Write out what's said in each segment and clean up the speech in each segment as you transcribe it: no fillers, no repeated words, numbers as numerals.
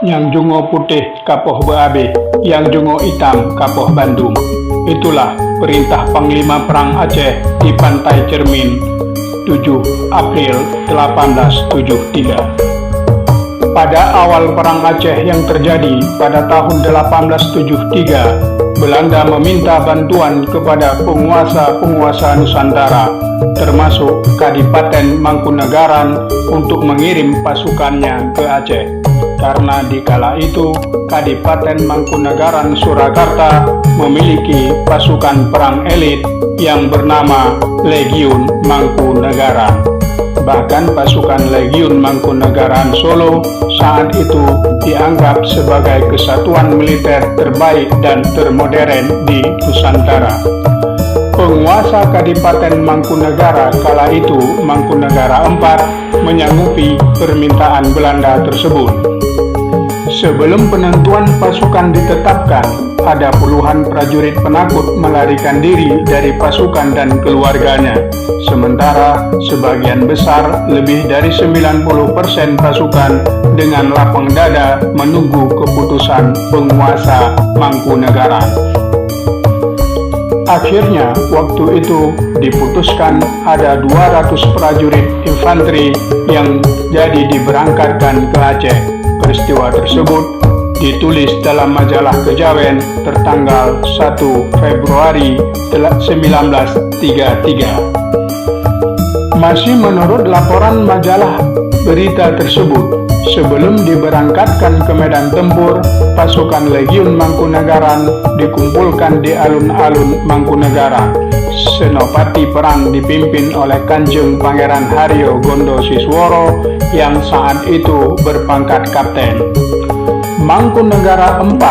yang jungo putih kapoh Baabe, yang jungo hitam kapoh Bandung. Itulah perintah Panglima Perang Aceh di Pantai Cermin 7 April 1873. Pada awal Perang Aceh yang terjadi pada tahun 1873, Belanda meminta bantuan kepada penguasa-penguasa Nusantara, termasuk Kadipaten Mangkunegaran, untuk mengirim pasukannya ke Aceh. Karena di kala itu Kadipaten Mangkunegaran Surakarta memiliki pasukan perang elit yang bernama Legiun Mangkunegaran. Bahkan pasukan Legiun Mangkunegaran Solo saat itu dianggap sebagai kesatuan militer terbaik dan termodern di Nusantara. Penguasa Kadipaten Mangkunegara kala itu, Mangkunegara IV, menyanggupi permintaan Belanda tersebut. Sebelum penentuan pasukan ditetapkan, ada puluhan prajurit penakut melarikan diri dari pasukan dan keluarganya. Sementara sebagian besar, lebih dari 90% pasukan dengan lapang dada menunggu keputusan penguasa Mangkunegaran. Akhirnya, waktu itu diputuskan ada 200 prajurit infanteri yang jadi diberangkatkan ke Aceh. Peristiwa tersebut ditulis dalam majalah Kejawen tertanggal 1 Februari 1933. Masih menurut laporan majalah berita tersebut, sebelum diberangkatkan ke medan tempur, pasukan Legiun Mangkunegaran dikumpulkan di alun-alun Mangkunegaran. Senopati perang dipimpin oleh Kanjeng Pangeran Haryo Gondosisworo yang saat itu berpangkat kapten. Mangkunegara IV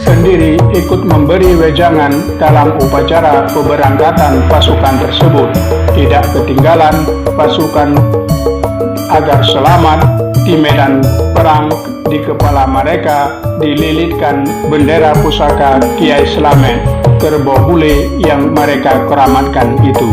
sendiri ikut memberi wejangan dalam upacara pemberangkatan pasukan tersebut. Tidak ketinggalan pasukan agar selamat di medan perang. Di kepala mereka dililitkan bendera pusaka Kiai Slamet kerbau bule yang mereka keramatkan itu.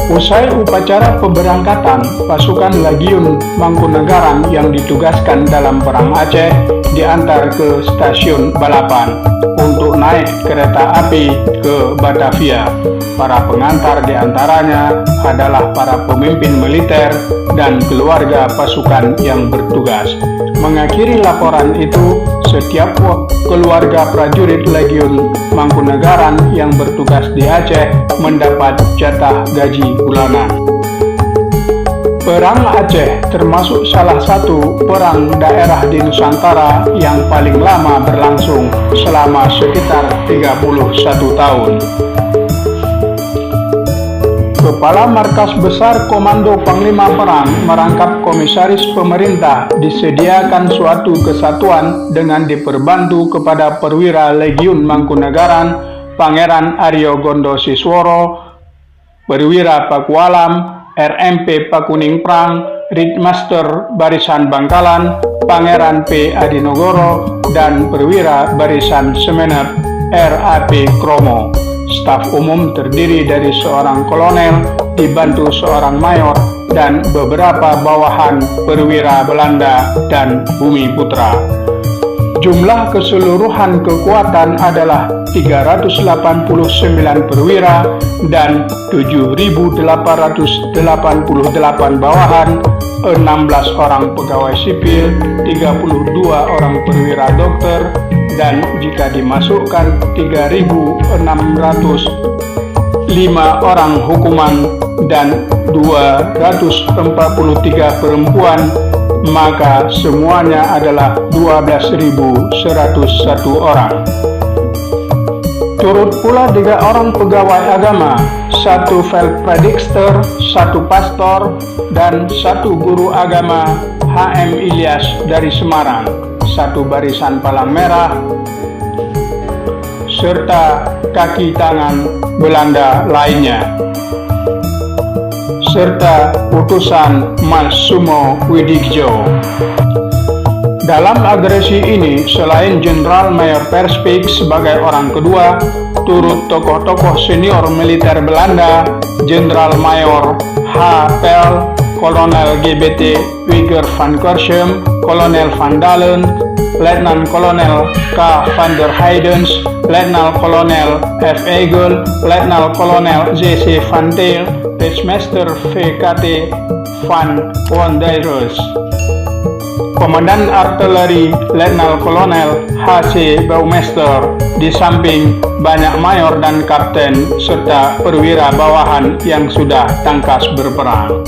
Usai upacara pemberangkatan, pasukan Legiun Mangkunegaran yang ditugaskan dalam Perang Aceh diantar ke stasiun Balapan untuk naik kereta api ke Batavia. Para pengantar diantaranya adalah para pemimpin militer dan keluarga pasukan yang bertugas. Mengakhiri laporan itu, setiap keluarga prajurit Legiun Mangkunegaran yang bertugas di Aceh mendapat jatah gaji bulanan. Perang Aceh termasuk salah satu perang daerah di Nusantara yang paling lama berlangsung, selama sekitar 31 tahun. Kepala Markas Besar Komando Panglima Perang merangkap komisaris pemerintah disediakan suatu kesatuan dengan diperbantu kepada perwira Legiun Mangkunegaran, Pangeran Aryo Gondosisworo, perwira Pakualam, RMP Pakuning Prang, Ritmaster Barisan Bangkalan, Pangeran P. Adinogoro, dan perwira Barisan Semenep RAP Kromo. Staf umum terdiri dari seorang kolonel dibantu seorang mayor dan beberapa bawahan perwira Belanda dan Bumi Putra. Jumlah keseluruhan kekuatan adalah 389 perwira dan 7.888 bawahan, 16 orang pegawai sipil, 32 orang perwira dokter, dan jika dimasukkan 3.605 orang hukuman dan 243 perempuan, maka semuanya adalah 12.101 orang. Turut pula 3 orang pegawai agama, 1 Feldpredikster, 1 pastor, dan 1 guru agama HM Ilyas dari Semarang, 1 barisan palang merah, serta kaki tangan Belanda lainnya, serta utusan Mas Sumo Widikjo. Dalam agresi ini, selain Jenderal Mayor Perspeek sebagai orang kedua, turut tokoh-tokoh senior militer Belanda, Jenderal Mayor H. Pel, Kolonel GBT Wigger van Kersum, Kolonel Van Dalen, Letnan Kolonel K. van der Heidens, Letnan Kolonel F. Egel, Letnan Kolonel J.C. van Til, Rijksmeester VKT van Wonderos. Komandan Artileri Letnan Kolonel H.C. Baumeister, di samping banyak mayor dan kapten serta perwira bawahan yang sudah tangkas berperang.